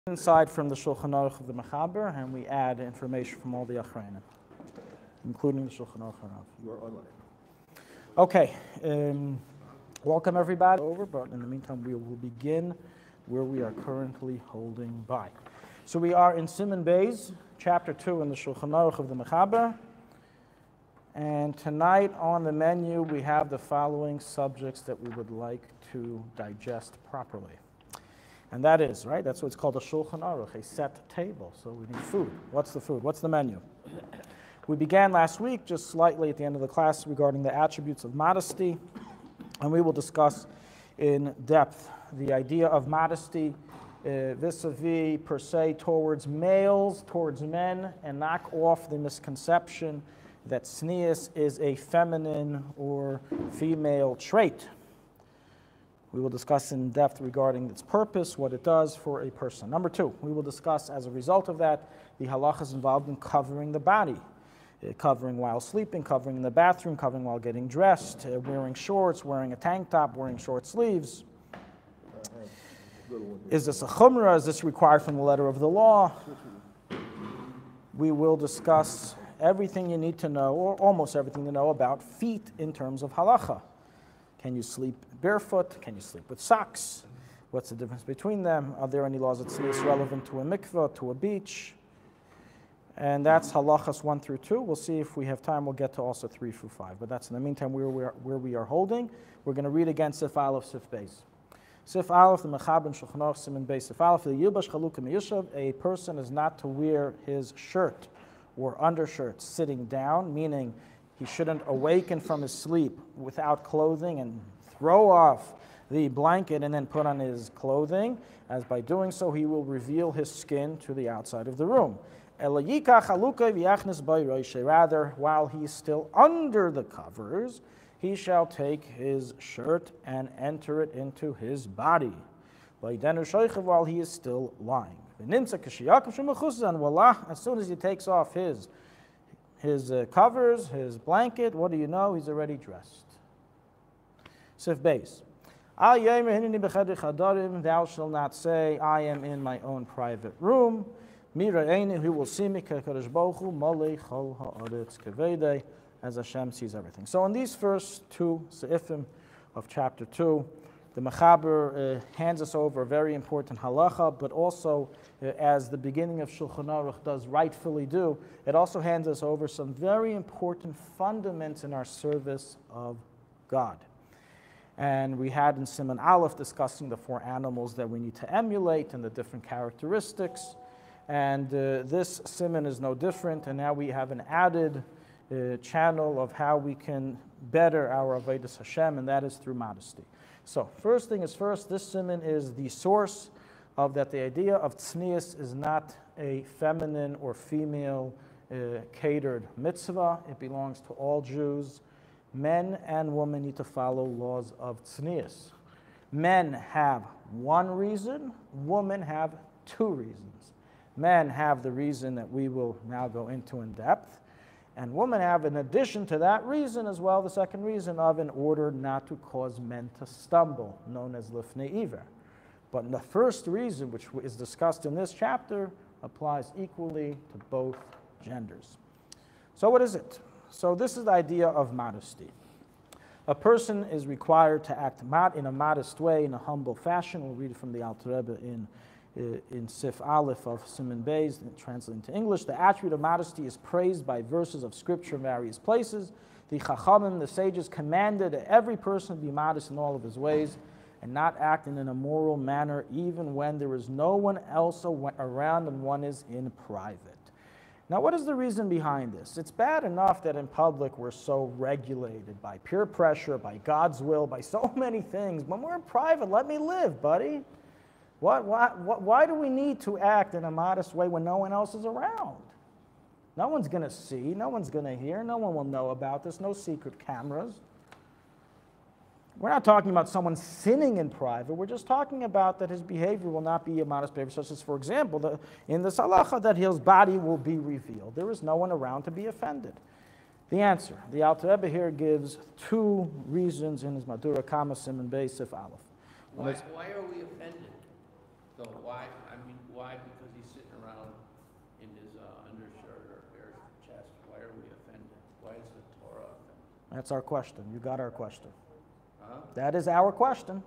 Inside from the Shulchan Aruch of the Mechaber, and we add information from all the Achrayim, including the Shulchan Aruch. You are online. Okay, welcome everybody over, but in the meantime we will begin where we are currently holding by. So we are in Siman Beis, chapter 2 in the Shulchan Aruch of the Mechaber, and tonight on the menu we have the following subjects that we would like to digest properly. And that is, right, that's what's called a Shulchan Aruch, a set table. So we need food. What's the food? What's the menu? We began last week, just slightly at the end of the class, regarding the attributes of modesty. And we will discuss in depth the idea of modesty vis-a-vis, per se, towards males, towards men, and knock off the misconception that tznius is a feminine or female trait. We will discuss in depth regarding its purpose, what it does for a person. Number 2, we will discuss as a result of that the halachas involved in covering the body, covering while sleeping, covering in the bathroom, covering while getting dressed, wearing shorts, wearing a tank top, wearing short sleeves. Is this a chumrah? Is this required from the letter of the law? We will discuss everything you need to know, or almost everything to know about feet in terms of halacha. Can you sleep barefoot? Can you sleep with socks? What's the difference between them? Are there any laws that say it's relevant to a mikveh, to a beach? And that's halachas 1 through 2. We'll see if we have time. We'll get to also 3 through 5. But that's in the meantime where we are holding. We're going to read again Sif Aleph, Sif Beis. Sif Aleph, the Mechaber and Shulchan Aruch, Siman Beis. Sif Aleph, the Yilbash Chalukah Miyushav. A person is not to wear his shirt or undershirt sitting down, meaning he shouldn't awaken from his sleep without clothing and throw off the blanket and then put on his clothing, as by doing so he will reveal his skin to the outside of the room. Rather, while he is still under the covers, he shall take his shirt and enter it into his body, while he is still lying. As soon as he takes off his covers, his blanket, what do you know? He's already dressed. Sif Beis. Thou shalt not say, I am in my own private room. Who will see me, as Hashem sees everything. So in these first 2 seifim of chapter 2, the Mechaber hands us over a very important halacha, but also, as the beginning of Shulchan Aruch does rightfully do, it also hands us over some very important fundaments in our service of God. And we had in Siman Aleph discussing the 4 animals that we need to emulate and the different characteristics. And this Siman is no different, and now we have an added channel of how we can better our avodas Hashem, and that is through modesty. So first thing is first, this Siman is the source of that the idea of tznius is not a feminine or female catered mitzvah. It belongs to all Jews. Men and women need to follow laws of tznius. Men have 1 reason, women have 2 reasons. Men have the reason that we will now go into in depth, and women have, in addition to that reason as well, the second reason of in order not to cause men to stumble, known as lifnei iver. But the first reason, which is discussed in this chapter, applies equally to both genders. So what is it? So this is the idea of modesty. A person is required to act in a modest way, in a humble fashion. We'll read it from the Alte Rebbe in Sif Aleph of Siman Beis, translated into English. The attribute of modesty is praised by verses of Scripture in various places. The Chachamim, the sages, commanded that every person be modest in all of his ways and not act in an immoral manner, even when there is no one else around and one is in private. Now, what is the reason behind this? It's bad enough that in public we're so regulated by peer pressure, by God's will, by so many things. When we're in private, let me live, buddy. Why do we need to act in a modest way when no one else is around? No one's going to see, no one's going to hear, no one will know about this, no secret cameras. We're not talking about someone sinning in private. We're just talking about that his behavior will not be a modest behavior, such as, for example, in the halacha that his body will be revealed. There is no one around to be offended. The answer, the Alte Rebbe here gives 2 reasons in his Madura Kama Siman Beis Sif Aleph. Why are we offended? So why That's our question. You got our question. That is our question.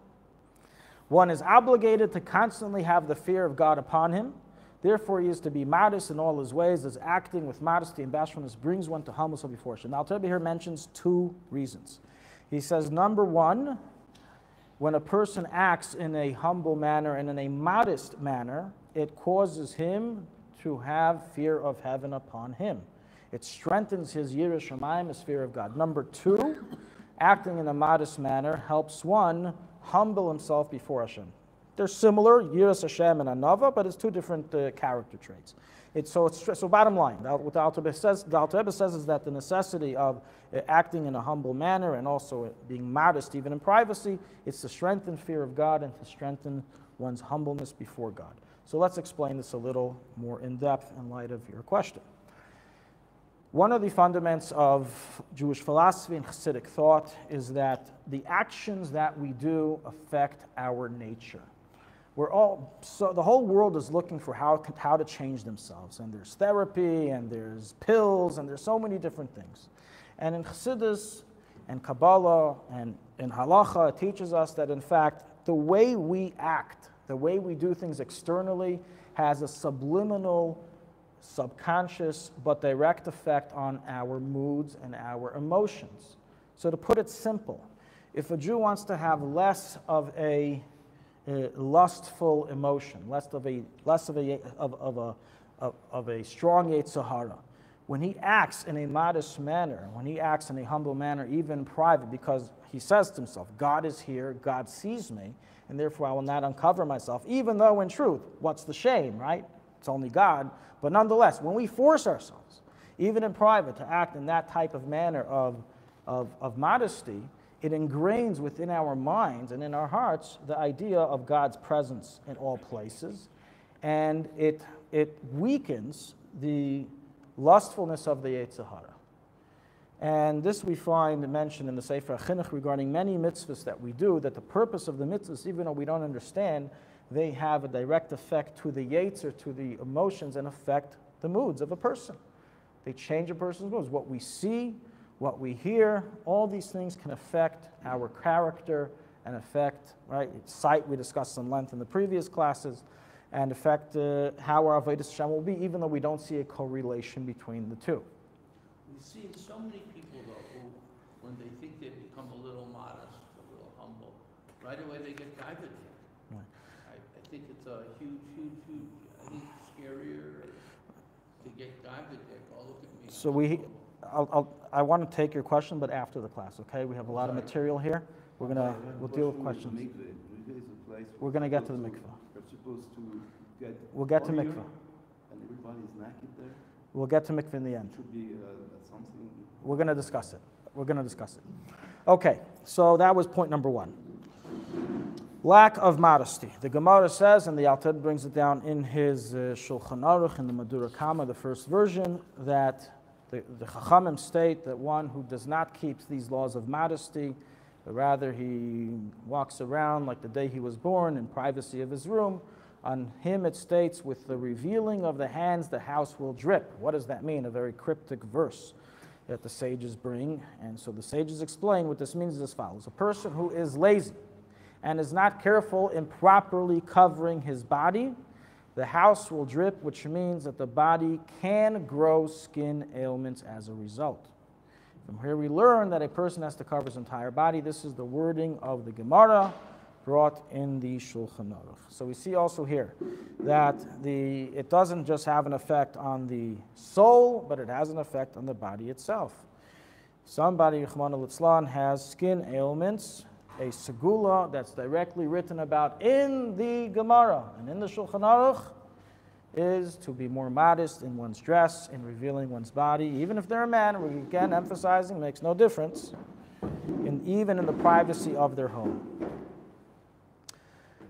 One is obligated to constantly have the fear of God upon him. Therefore, he is to be modest in all his ways, as acting with modesty and bashfulness brings one to humbleness before Hashem. Now, Alte Rebbe here mentions two reasons. He says, number one, when a person acts in a humble manner and in a modest manner, it causes him to have fear of heaven upon him. It strengthens his Yiras Shamayim, his fear of God. Number two, acting in a modest manner helps one humble himself before Hashem. They're similar, Yiras Hashem and Anava, but it's two different character traits. So bottom line, what the Alte Rebbe says is that the necessity of acting in a humble manner and also being modest even in privacy, it's to strengthen fear of God and to strengthen one's humbleness before God. So let's explain this a little more in depth in light of your question. One of the fundaments of Jewish philosophy and Hasidic thought is that the actions that we do affect our nature. So the whole world is looking for how to change themselves, and there's therapy, and there's pills, and there's so many different things. And in Chassidus and Kabbalah and in Halacha, it teaches us that in fact the way we act, the way we do things externally, has a subliminal, subconscious, but direct effect on our moods and our emotions. So to put it simple, if a Jew wants to have less of a lustful emotion, less of a strong Yetzer Hara, when he acts in a modest manner, when he acts in a humble manner, even in private, because he says to himself, God is here, God sees me, and therefore I will not uncover myself, even though in truth, what's the shame, right? It's only God. But nonetheless, when we force ourselves, even in private, to act in that type of manner of modesty, it ingrains within our minds and in our hearts the idea of God's presence in all places, and it weakens the lustfulness of the Yetzer Hara. And this we find mentioned in the Sefer HaChinuch regarding many mitzvahs that we do, that the purpose of the mitzvahs, even though we don't understand, they have a direct effect to the Yetzer, to the emotions, and affect the moods of a person. They change a person's moods. What we see, what we hear, all these things can affect our character and affect, right, sight we discussed in length in the previous classes, and affect how our Avodas Hashem will be, even though we don't see a correlation between the two. We see so many people, though, who, when they think they become a little modest, a little humble, right away they get guided. Right. I think it's a huge, I think it's scarier to get guided there. Go look at me. So I want to take your question, but after the class, okay? We have a lot of material here. We'll deal with questions. We're going to get to the mikveh. We'll get to mikveh. And everybody's naked there. We'll get to mikveh in the end. Should be something. We're going to discuss it. Okay, so that was point number one. Lack of modesty. The Gemara says, and the Alte Rebbe brings it down in his Shulchan Aruch, in the Madura Kama, the first version, that the Chachamim state that one who does not keep these laws of modesty, but rather he walks around like the day he was born in privacy of his room, on him it states, with the revealing of the hands the house will drip. What does that mean? A very cryptic verse that the sages bring. And so the sages explain what this means is as follows. A person who is lazy and is not careful in properly covering his body, the house will drip, which means that the body can grow skin ailments as a result. From here we learn that a person has to cover his entire body. This is the wording of the Gemara brought in the Shulchan Aruch. So we see also here that it doesn't just have an effect on the soul, but it has an effect on the body itself. Somebody, Rachmana litzlan, has skin ailments, a segula that's directly written about in the Gemara and in the Shulchan Aruch, is to be more modest in one's dress, in revealing one's body, even if they're a man, we're again emphasizing, makes no difference, even in the privacy of their home.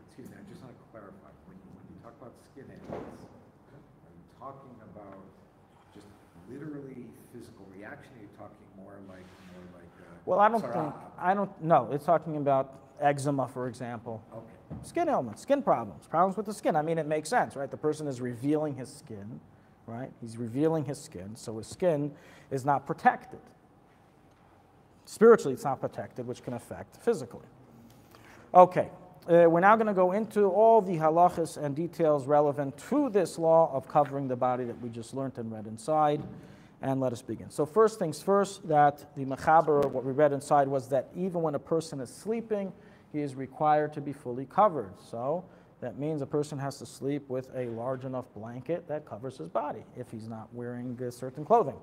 Excuse me, I just want to clarify. When you talk about skin ailments, are you talking about just literally physical reaction? Are you talking more like well, I don't know. It's talking about eczema, for example. Okay. Skin ailments, skin problems with the skin. I mean, it makes sense, right? The person is revealing his skin, right? He's revealing his skin, so his skin is not protected. Spiritually, it's not protected, which can affect physically. Okay, we're now going to go into all the halachas and details relevant to this law of covering the body that we just learned and read inside. And let us begin. So first things first, that the mechaber, what we read inside, was that even when a person is sleeping, he is required to be fully covered. So that means a person has to sleep with a large enough blanket that covers his body if he's not wearing certain clothing.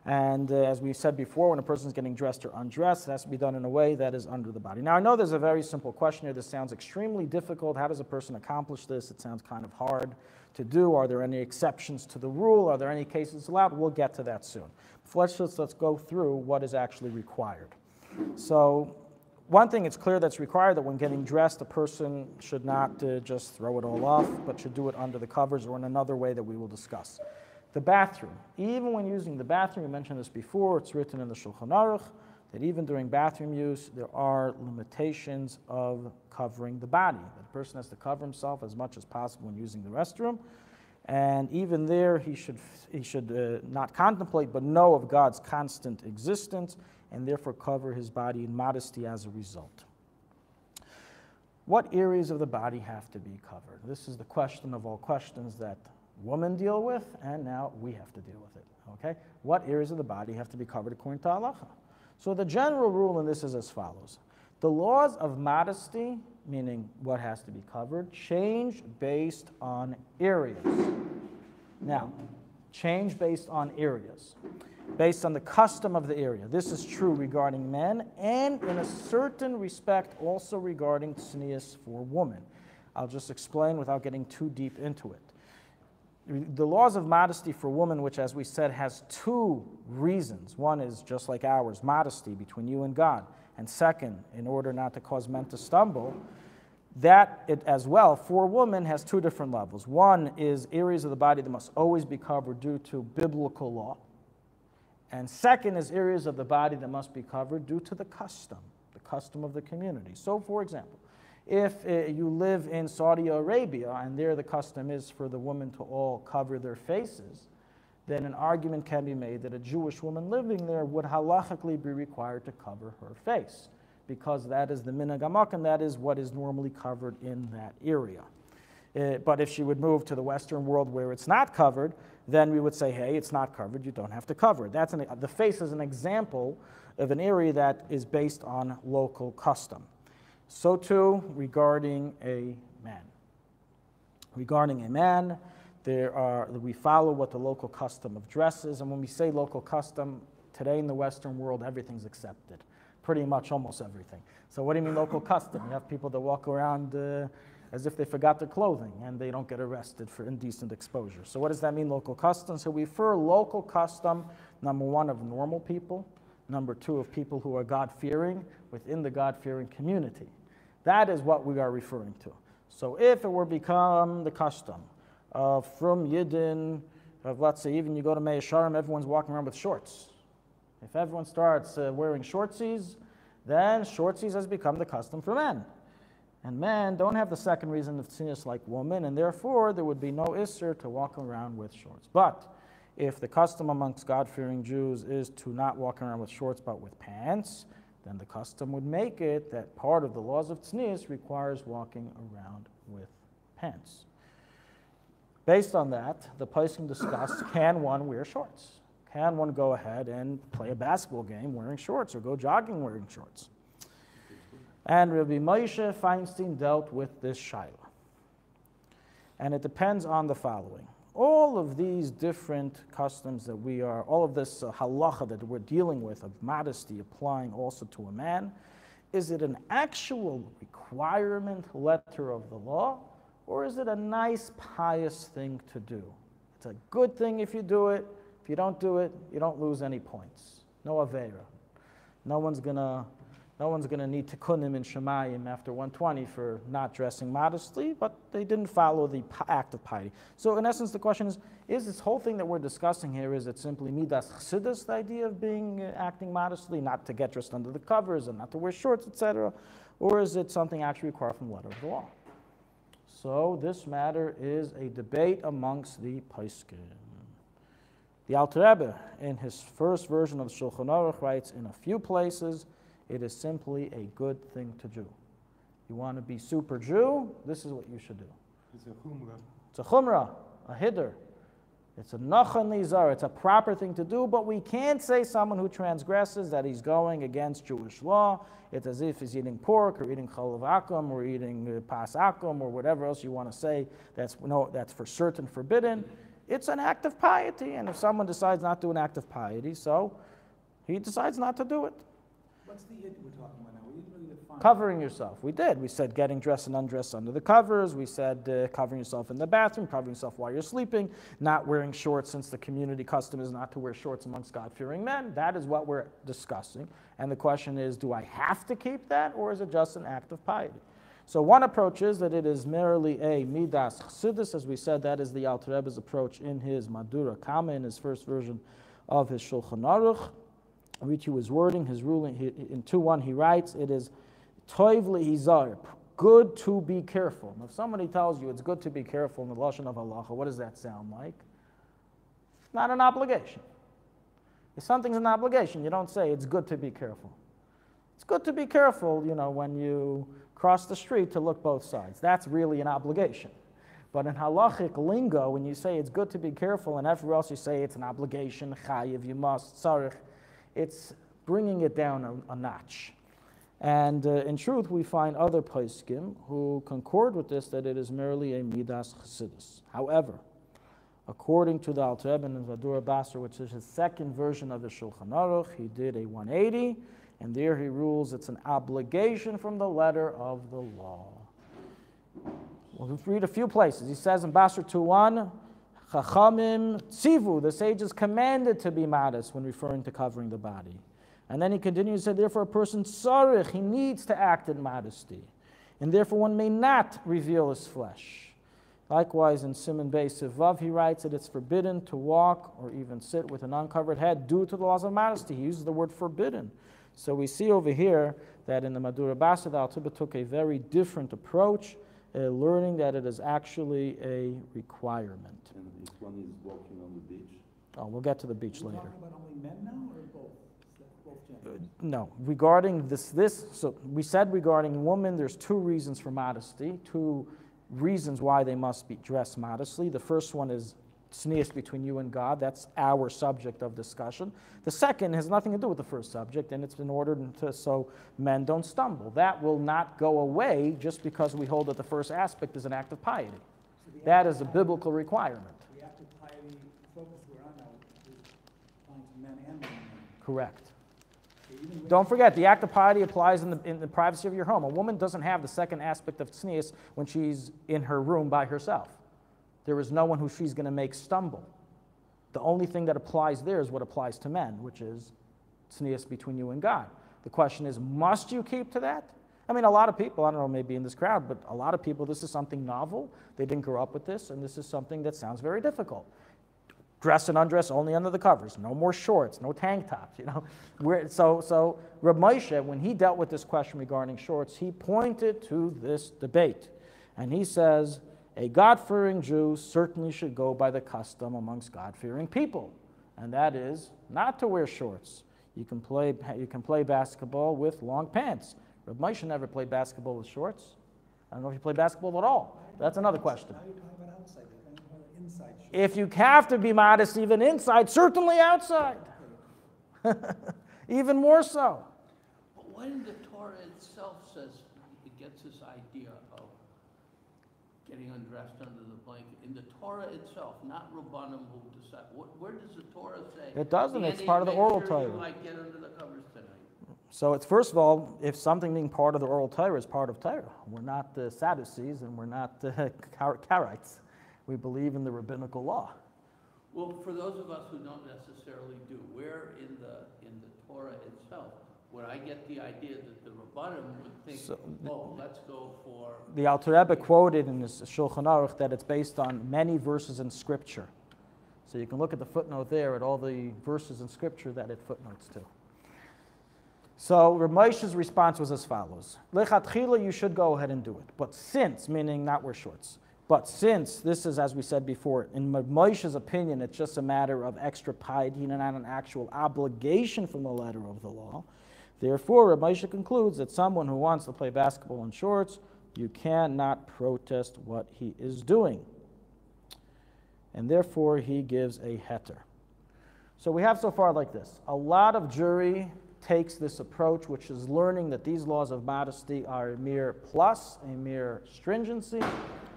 And as we said before, when a person is getting dressed or undressed, it has to be done in a way that is under the body. Now, I know there's a very simple question here. This sounds extremely difficult. How does a person accomplish this? It sounds kind of hard to do. Are there any exceptions to the rule? Are there any cases allowed? We'll get to that soon. Let's go through what is actually required. So one thing, it's clear that's required, that when getting dressed, a person should not just throw it all off, but should do it under the covers or in another way that we will discuss. The bathroom. Even when using the bathroom, we mentioned this before, it's written in the Shulchan Aruch, that even during bathroom use, there are limitations of covering the body. The person has to cover himself as much as possible when using the restroom. And even there, he should not contemplate, but know of God's constant existence, and therefore cover his body in modesty as a result. What areas of the body have to be covered? This is the question of all questions that women deal with, and now we have to deal with it. Okay? What areas of the body have to be covered according to halacha? So the general rule in this is as follows. The laws of modesty, meaning what has to be covered, change based on areas. Now, change based on areas, based on the custom of the area. This is true regarding men, and in a certain respect also regarding tznius for women. I'll just explain without getting too deep into it. The laws of modesty for women, which, as we said, has two reasons. One is just like ours, modesty between you and God. And second, in order not to cause men to stumble, that it as well for women has two different levels. One is areas of the body that must always be covered due to biblical law. And second is areas of the body that must be covered due to the custom of the community. So, for example, if you live in Saudi Arabia and there the custom is for the women to all cover their faces, then an argument can be made that a Jewish woman living there would halachically be required to cover her face, because that is the minhag hamak, and that is what is normally covered in that area. But if she would move to the Western world where it's not covered, then we would say, hey, it's not covered, you don't have to cover it. The face is an example of an area that is based on local custom. So too regarding a man. Regarding a man, we follow what the local custom of dress is, and when we say local custom, today in the Western world, everything's accepted. Pretty much almost everything. So what do you mean local custom? You have people that walk around as if they forgot their clothing and they don't get arrested for indecent exposure. So what does that mean, local custom? So we refer local custom, number one, of normal people, number two, of people who are God-fearing within the God-fearing community. That is what we are referring to. So if it were become the custom of from Yidden, of let's say even you go to Mei Sharim, everyone's walking around with shorts. If everyone starts wearing shortsies, then shortsies has become the custom for men. And men don't have the second reason of tznius like women, and therefore there would be no isser to walk around with shorts. But if the custom amongst God-fearing Jews is to not walk around with shorts but with pants, then the custom would make it that part of the laws of tznius requires walking around with pants. Based on that, the poskim discussed, can one wear shorts? Can one go ahead and play a basketball game wearing shorts or go jogging wearing shorts? And Rabbi Moshe Feinstein dealt with this shaila. And it depends on the following. All of these different customs that all of this halacha that we're dealing with of modesty applying also to a man, is it an actual requirement, letter of the law, or is it a nice, pious thing to do? It's a good thing if you do it. If you don't do it, you don't lose any points. No aveira. No one's gonna need tikkunim in Shemayim after 120 for not dressing modestly, but they didn't follow the act of piety. So in essence, the question is this whole thing that we're discussing here, is it simply midas chassidus, the idea of acting modestly, not to get dressed under the covers and not to wear shorts, etc., or is it something actually required from the letter of the law? So this matter is a debate amongst the poskim. The Alte Rebbe, in his first version of the Shulchan Aruch, writes in a few places, it is simply a good thing to do. You want to be super Jew, this is what you should do. It's a chumrah. It's a chumrah, a hiddur. It's a nachan nizar. It's a proper thing to do, but we can't say someone who transgresses that he's going against Jewish law. It's as if he's eating pork or eating chalav akum or eating pas akum or whatever else you want to say. That's for certain forbidden. It's an act of piety, and if someone decides not to do an act of piety, so he decides not to do it. What's the id we're talking about now? We didn't really define. Covering yourself. We did. We said getting dressed and undressed under the covers. We said covering yourself in the bathroom, covering yourself while you're sleeping, not wearing shorts since the community custom is not to wear shorts amongst God-fearing men. That is what we're discussing. And the question is, do I have to keep that, or is it just an act of piety? So one approach is that it is merely a midas chassidus. As we said, that is the Alte Rebbe's approach in his Madura Kama, in his first version of his Shulchan Aruch. I'll read you his wording, his ruling. In 2:1 he writes, it is toiv lehizar, good to be careful. Now, if somebody tells you it's good to be careful in the lashon of halacha, what does that sound like? It's not an obligation. If something's an obligation, you don't say it's good to be careful. It's good to be careful, when you cross the street to look both sides. That's really an obligation. But in halachic lingo, when you say it's good to be careful, and everywhere else you say it's an obligation, chayiv, you must, tzarich, it's bringing it down a notch. And in truth, we find other poskim who concord with this, that it is merely a midas chassidus. However, according to the Alte Rebbe in Vadura Basra, which is his second version of the Shulchan Aruch, he did a 180, and there he rules it's an obligation from the letter of the law. We'll read a few places. He says in Basra 2:1, Chachamim tzivu, the sages commanded to be modest when referring to covering the body. And then he continues to say, therefore a person tzarich, he needs to act in modesty. And therefore one may not reveal his flesh. Likewise in Siman Beis Vav he writes that it's forbidden to walk or even sit with an uncovered head due to the laws of modesty. He uses the word forbidden. So we see over here that in the Madura Basra, the Alte Rebbe took a very different approach, learning that it is actually a requirement. And this one is walking on the beach. Oh, we'll get to the beach Are we later. talking about only men now, or both? Is that both genders? No, regarding so we said regarding women, there's two reasons for modesty, two reasons why they must be dressed modestly. The first one is tznius between you and God. That's our subject of discussion. The second has nothing to do with the first subject, and it's been ordered so men don't stumble. That will not go away just because we hold that the first aspect is an act of piety. So That is a biblical requirement. The act of piety focus we're on now is applying to men and women. Correct. So even with- Don't forget, the act of piety applies in the privacy of your home. A woman doesn't have the second aspect of tznius when she's in her room by herself. There is no one who she's going to make stumble. The only thing that applies there is what applies to men, which is tznius between you and God. The question is, must you keep to that? I mean, a lot of people, I don't know, maybe in this crowd, but a lot of people, this is something novel. They didn't grow up with this, and this is something that sounds very difficult. Dress and undress only under the covers. No more shorts, no tank tops, So Reb Moshe, when he dealt with this question regarding shorts, he pointed to this debate. And he says, a God-fearing Jew certainly should go by the custom amongst God-fearing people. And that is not to wear shorts. You can play basketball with long pants. Reb Moshe never played basketball with shorts. I don't know if he played basketball at all. That's another question. Now you're talking about outside, you're talking about inside. If you have to be modest even inside, certainly outside. Even more so. But when the Torah itself says it gets this idea of getting undressed under the blanket, in the Torah itself, not Rabbanim who decide, where does the Torah say? It doesn't, it's "Danny, part of the make oral sure Torah." You might get under the covers tonight. So it's, first of all, if something being part of the oral Torah is part of Torah. We're not the Sadducees and we're not the Karaites. We believe in the rabbinical law. Well, for those of us who don't necessarily do, where in the Torah itself would I get the idea that the Rabbanim would think, let's go for... The Alte Rebbe quoted in his Shulchan Aruch that it's based on many verses in Scripture. So you can look at the footnote there at all the verses in Scripture that it footnotes to. So Reb Moshe's response was as follows. Lechatchila, you should go ahead and do it. But since, meaning not wear shorts, But since this is, as we said before, in Moshe's opinion, it's just a matter of extra piety and not an actual obligation from the letter of the law, therefore, Rabbi Moshe concludes that someone who wants to play basketball in shorts, you cannot protest what he is doing. And therefore, he gives a heter. So we have so far like this. A lot of jury takes this approach, which is learning that these laws of modesty are a mere plus, a mere stringency,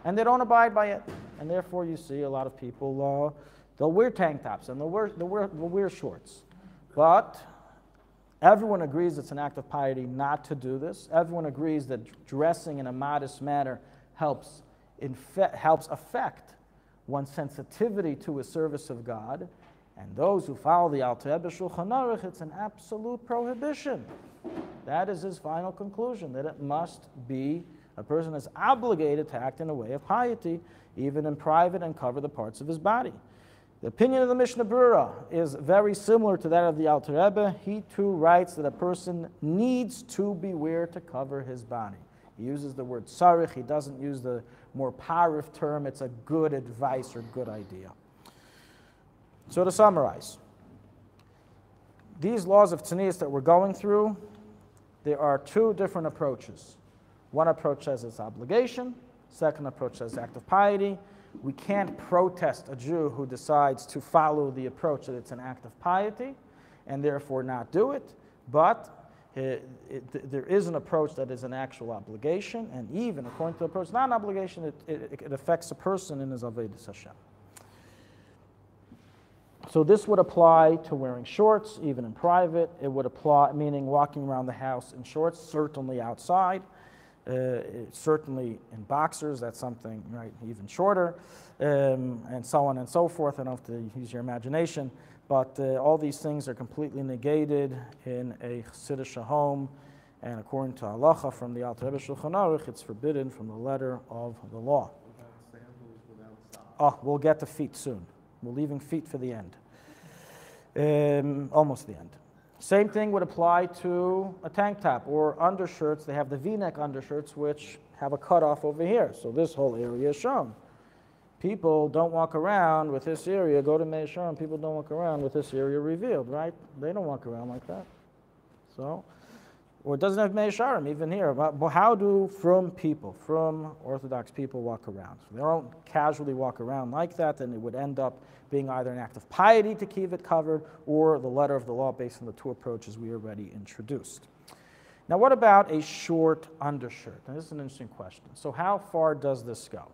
and they don't abide by it. And therefore, you see a lot of people, they'll wear tank tops and they'll wear shorts. But everyone agrees it's an act of piety not to do this. Everyone agrees that dressing in a modest manner helps affect one's sensitivity to a service of God. And those who follow the Alte Rebbe Shulchan Aruch, it's an absolute prohibition. That is his final conclusion, that it must be, a person is obligated to act in a way of piety, even in private, and cover the parts of his body. The opinion of the Mishnah Berurah is very similar to that of the Alte Rebbe. He too writes that a person needs to beware to cover his body. He uses the word sarich, he doesn't use the more parif term. It's a good advice or good idea. So to summarize, these laws of tznius that we're going through, there are two different approaches. One approach says it's obligation. Second approach says act of piety. We can't protest a Jew who decides to follow the approach that it's an act of piety and therefore not do it. But there is an approach that is an actual obligation, and even according to the approach not an obligation, it affects a person in his avodas Hashem. So this would apply to wearing shorts, even in private. It would apply, meaning walking around the house in shorts, certainly outside, certainly in boxers, that's something, right, even shorter, and so on and so forth. I don't have to use your imagination, but all these things are completely negated in a Chassidish home, and according to halacha from the Alte Rebbe Shulchan Aruch, it's forbidden from the letter of the law. Without sandals, without socks. Oh, we'll get to feet soon. We're leaving feet for the end. Almost the end. Same thing would apply to a tank top or undershirts. They have the V-neck undershirts, which have a cutoff over here. So this whole area is shown. People don't walk around with this area. Go to Mei Sharon, people don't walk around with this area revealed, right? They don't walk around like that. So, or it doesn't have Mei Sharon, even here. But how do from Orthodox people walk around? So they don't casually walk around like that, then it would end up being either an act of piety to keep it covered or the letter of the law based on the two approaches we already introduced. Now what about a short undershirt? Now this is an interesting question. So how far does this go?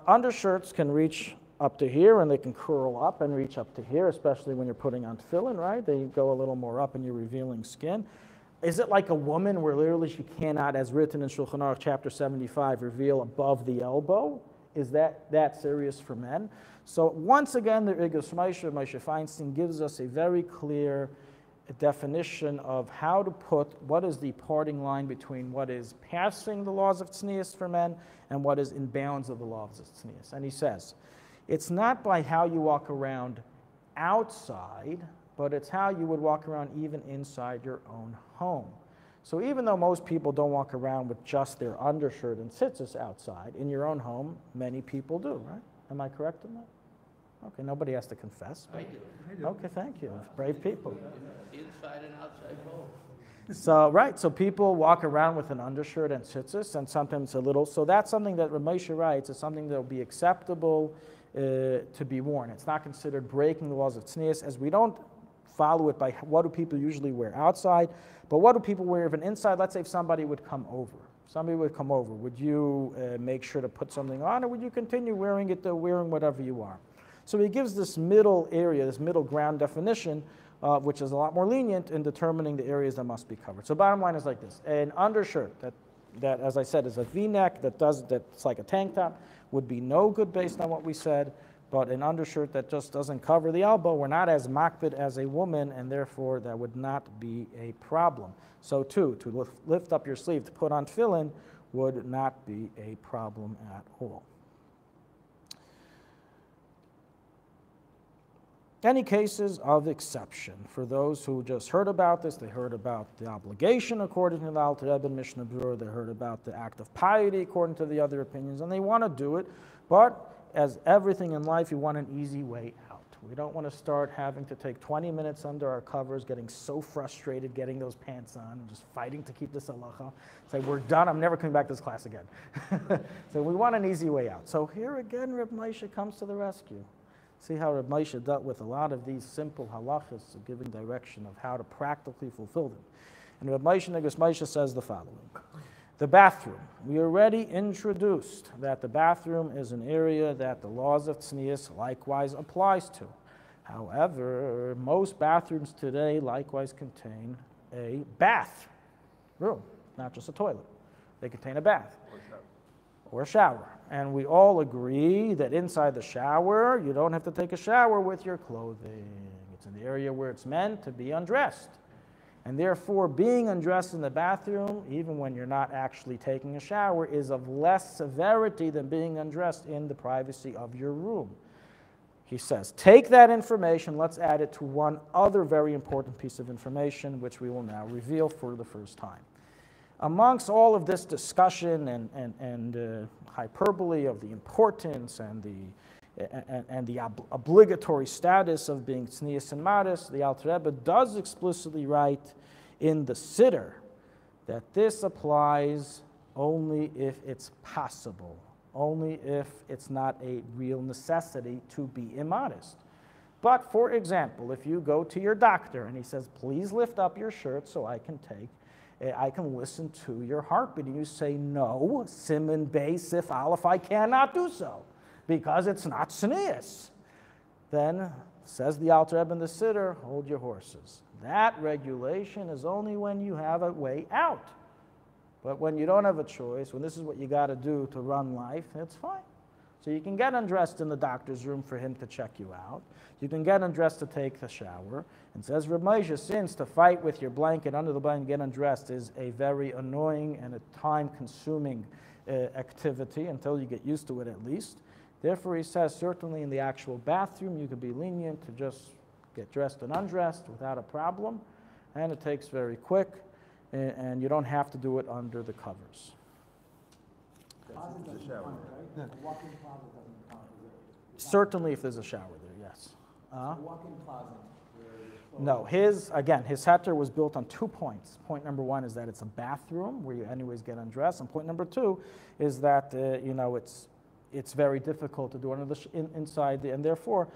Undershirts can reach up to here and they can curl up and reach up to here, especially when you're putting on tefillin, right? They go a little more up and you're revealing skin. Is it like a woman where literally she cannot, as written in Shulchan Aruch chapter 75, reveal above the elbow? Is that serious for men? So once again, the Igros Moshe Feinstein gives us a very clear definition of how to put what is the parting line between what is passing the laws of tznius for men and what is in bounds of the laws of tznius. And he says, it's not by how you walk around outside, but it's how you would walk around even inside your own home. So even though most people don't walk around with just their undershirt and tzitzis outside, in your own home, many people do, right? Am I correct in that? Okay, nobody has to confess. I do. Okay, thank you. Brave people. Inside and outside both. So, right, so people walk around with an undershirt and tzitzis, and sometimes a little. So that's something that Rabbi Moshe writes is something that will be acceptable to be worn. It's not considered breaking the laws of tznius, as we don't follow it by what do people usually wear outside, but what do people wear even inside? Let's say if somebody would come over. Somebody would come over. Would you make sure to put something on, or would you continue wearing it, wearing whatever you are? So he gives this middle area, this middle ground definition, which is a lot more lenient in determining the areas that must be covered. So bottom line is like this. An undershirt that as I said, is a V-neck, that's like a tank top, would be no good based on what we said, but an undershirt that just doesn't cover the elbow, we're not as makbid as a woman, and therefore that would not be a problem. So too, to lift up your sleeve to put on tefillin would not be a problem at all. Any cases of exception. For those who just heard about this, they heard about the obligation according to the Alte Rebbe and Mishnah Berurah, they heard about the act of piety according to the other opinions, and they want to do it, But as everything in life, you want an easy way out. We don't want to start having to take 20 minutes under our covers, getting so frustrated getting those pants on, and just fighting to keep this halacha. Say, we're done, I'm never coming back to this class again. So we want an easy way out. So here again, Reb Moshe comes to the rescue. See how Reb Moshe dealt with a lot of these simple halachas of giving direction of how to practically fulfill them. And Reb Moshe says the following. The bathroom. We already introduced that the bathroom is an area that the laws of tznius likewise applies to. However, most bathrooms today likewise contain a bath room, not just a toilet. They contain a bath or a shower. And we all agree that inside the shower, you don't have to take a shower with your clothing. It's an area where it's meant to be undressed. And therefore, being undressed in the bathroom, even when you're not actually taking a shower, is of less severity than being undressed in the privacy of your room. He says, take that information, let's add it to one other very important piece of information, which we will now reveal for the first time. Amongst all of this discussion and hyperbole of the importance and the obligatory status of being tznius and modest, the Alte Rebbe does explicitly write in the Siddur that this applies only if it's possible, only if it's not a real necessity to be immodest. But for example, if you go to your doctor and he says, please lift up your shirt so I can listen to your heartbeat, and you say, no, Siman Bey Sif Aleph, I cannot do so, because it's not tznius. Then, says the Alte Rebbe in the Siddur, hold your horses. That regulation is only when you have a way out. But when you don't have a choice, when this is what you got to do to run life, it's fine. So you can get undressed in the doctor's room for him to check you out. You can get undressed to take a shower. And says Reb Moshe, since to fight with your blanket under the blanket, get undressed is a very annoying and a time-consuming activity until you get used to it at least. Therefore, he says, certainly in the actual bathroom, you could be lenient to just get dressed and undressed without a problem. And it takes very quick, and you don't have to do it under the covers. Closet doesn't count, right? A walk-in closet doesn't count, is it? Certainly if there's a shower there, yes. A walk-in closet where there's No, his heter was built on 2 points. Point number one is that it's a bathroom where you anyways get undressed, and point number two is that it's very difficult to do it inside, and therefore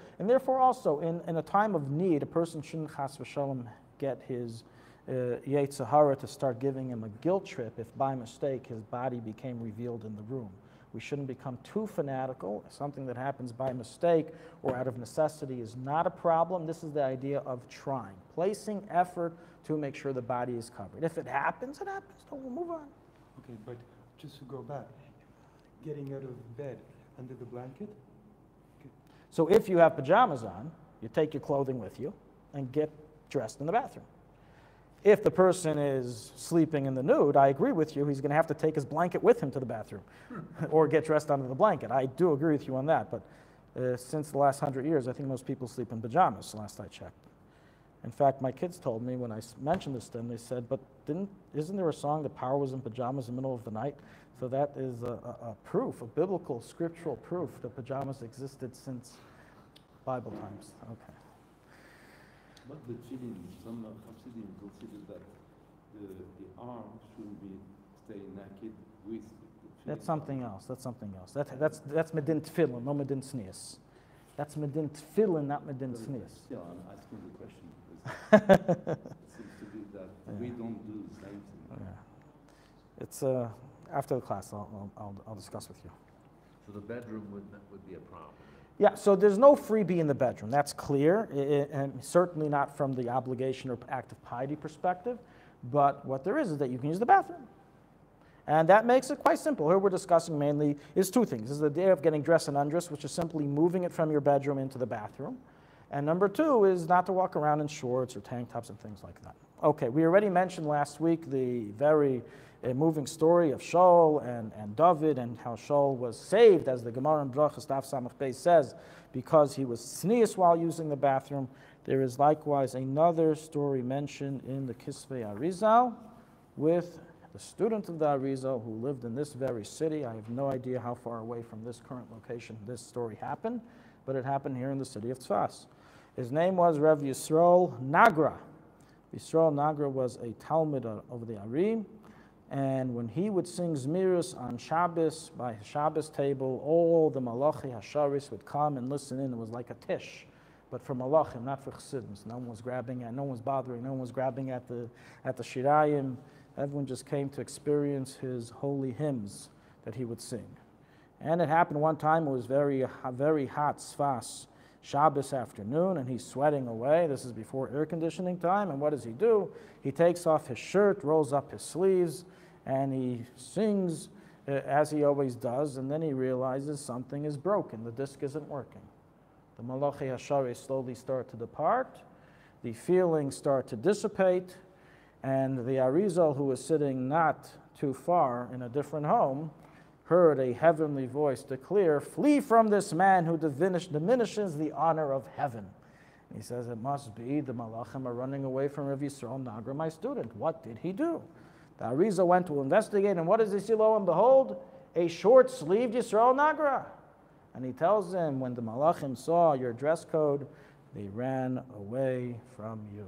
also in a time of need, a person shouldn't chas v'shalom get his Yetzer Hara to start giving him a guilt trip if by mistake his body became revealed in the room. We shouldn't become too fanatical. Something that happens by mistake or out of necessity is not a problem. This is the idea of trying, placing effort to make sure the body is covered. If it happens, it happens. So we'll move on. Okay, but just to go back, getting out of bed under the blanket? So if you have pajamas on, you take your clothing with you and get dressed in the bathroom. If the person is sleeping in the nude, I agree with you, he's going to have to take his blanket with him to the bathroom or get dressed under the blanket. I do agree with you on that, but since the last 100 years, I think most people sleep in pajamas, last I checked. In fact, my kids told me when I mentioned this to them, they said, but isn't there a song, The Power Was in Pajamas in the Middle of the Night? So that is a proof, a biblical, scriptural proof that pajamas existed since Bible times. Okay. But the chilling, some Hasidim consider that the arm shouldn't be staying naked with the That's something else. That's medin tefillin, no medin tznius. That's medin tefillin, not medin tznius. Still, I'm asking the question because it seems to be that we don't do the same thing. Yeah. It's after the class. I'll discuss with you. So the bedroom would be a problem. Yeah, so there's no freebie in the bedroom. That's clear, and certainly not from the obligation or act of piety perspective. But what there is that you can use the bathroom. And that makes it quite simple. Here we're discussing mainly is two things. This is the idea of getting dressed and undressed, which is simply moving it from your bedroom into the bathroom. And number two is not to walk around in shorts or tank tops and things like that. Okay, we already mentioned last week the very moving story of Shaul and David, and how Shaul was saved, as the Gemara in Brachos Daf Samach Beis says, because he was tznius while using the bathroom. There is likewise another story mentioned in the Kisvei Arizal with the student of the Arizal, who lived in this very city. I have no idea how far away from this current location this story happened, but it happened here in the city of Tzfas. His name was Rev Yisrael Nagra. Yisrael Nagra was a Talmud of the Ari, and when he would sing Zmiris on Shabbos, by his Shabbos table, all the Malachi Hasharis would come and listen in. It was like a tish, but for Malachim, not for Chassidim. No one was grabbing at, no one was bothering, no one was grabbing at the Shirayim. Everyone just came to experience his holy hymns that he would sing. And it happened one time, it was very hot Tzfas Shabbos afternoon, and he's sweating away. This is before air conditioning time, and what does he do? He takes off his shirt, rolls up his sleeves, and he sings as he always does, and then he realizes something is broken. The disc isn't working. The Malachi Hashari slowly start to depart, the feelings start to dissipate, and the Arizal, who was sitting not too far in a different home, heard a heavenly voice declare, "Flee from this man who diminishes the honor of heaven." And he says, it must be the Malachim are running away from Rav Yisrael Nagra, my student. What did he do? The Arizal went to investigate, and what does he see? Lo and behold, a short-sleeved Yisrael Nagra. And he tells them, when the Malachim saw your dress code, they ran away from you.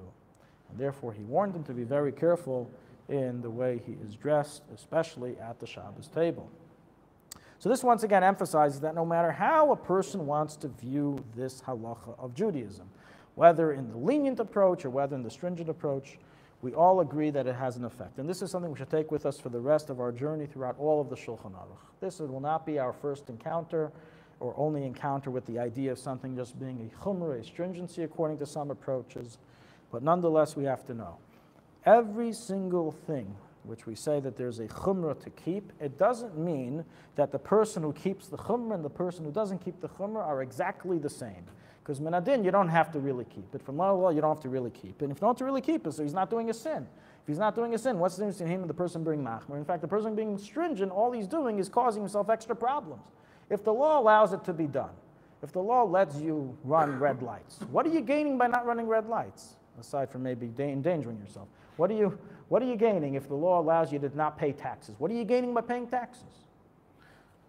And therefore, he warned them to be very careful in the way he is dressed, especially at the Shabbos table. So this once again emphasizes that no matter how a person wants to view this halacha of Judaism, whether in the lenient approach or whether in the stringent approach, we all agree that it has an effect. And this is something we should take with us for the rest of our journey throughout all of the Shulchan Aruch. This will not be our first encounter or only encounter with the idea of something just being a chumrah, a stringency according to some approaches, but nonetheless we have to know. Every single thing which we say that there's a chumrah to keep, it doesn't mean that the person who keeps the chumrah and the person who doesn't keep the chumrah are exactly the same. Because minadin, you don't have to really keep it. From law, you don't have to really keep it. And if you don't have to really keep it, so he's not doing a sin. If he's not doing a sin, what's the difference between him and the person being machmer? In fact, the person being stringent, all he's doing is causing himself extra problems. If the law allows it to be done, if the law lets you run red lights, what are you gaining by not running red lights? Aside from maybe endangering yourself. What are you gaining if the law allows you to not pay taxes? What are you gaining by paying taxes?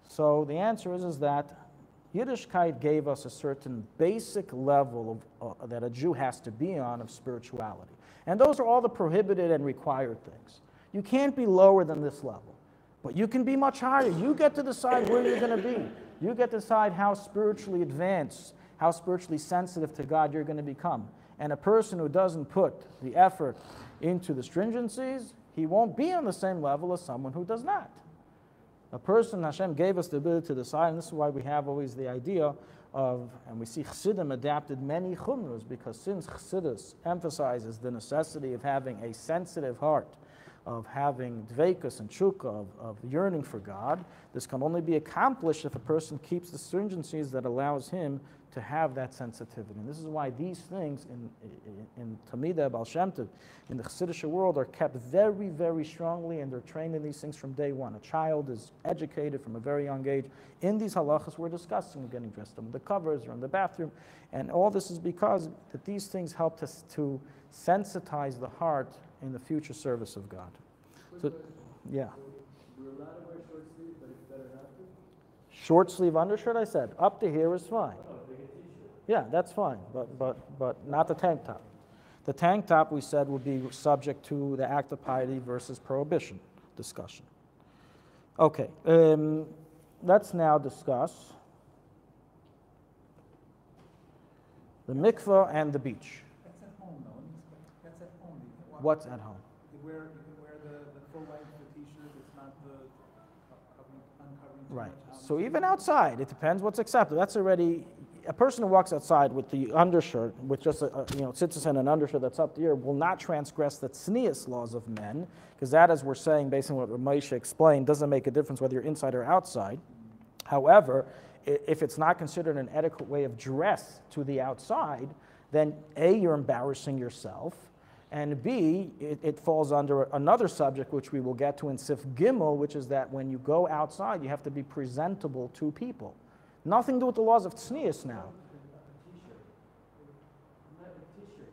So the answer is that Yiddishkeit gave us a certain basic level of, that a Jew has to be on of spirituality. And those are all the prohibited and required things. You can't be lower than this level, but you can be much higher. You get to decide where you're going to be. You get to decide how spiritually advanced, how spiritually sensitive to God you're going to become. And a person who doesn't put the effort into the stringencies, he won't be on the same level as someone who does not. A person, Hashem gave us the ability to decide, and this is why we have always the idea of, and we see Chassidim adapted many chumras, because since Chassidus emphasizes the necessity of having a sensitive heart, of having dveikus and tshuka, of yearning for God, this can only be accomplished if a person keeps the stringencies that allows him to have that sensitivity. And this is why these things in Tamida, Baal Shem Tov, in the Chassidish world are kept very, very strongly, and they're trained in these things from day one. A child is educated from a very young age in these halachas we're discussing, getting dressed up in the covers or in the bathroom. And all this is because that these things help us to sensitize the heart in the future service of God. So, yeah. We're allowed to wear short sleeve, but it's better not to? Short sleeve undershirt, I said. Up to here is fine. Yeah, that's fine, but not the tank top. The tank top, we said, would be subject to the act of piety versus prohibition discussion. Okay, let's now discuss the mikveh and the beach. That's at home, though. That's at home. What's at home? You can wear the full length of the t-shirt. It's not the uncovering too Right. much. So even outside, it depends what's accepted. That's already, a person who walks outside with the undershirt, with just sits in an undershirt that's up to here, will not transgress the tznius laws of men, because that, as we're saying, based on what Moshe explained, doesn't make a difference whether you're inside or outside. However, if it's not considered an adequate way of dress to the outside, then A, you're embarrassing yourself, and B, it falls under another subject, which we will get to in Sif Gimel, which is that when you go outside, you have to be presentable to people. Nothing to do with the laws of tznius now. T-shirt.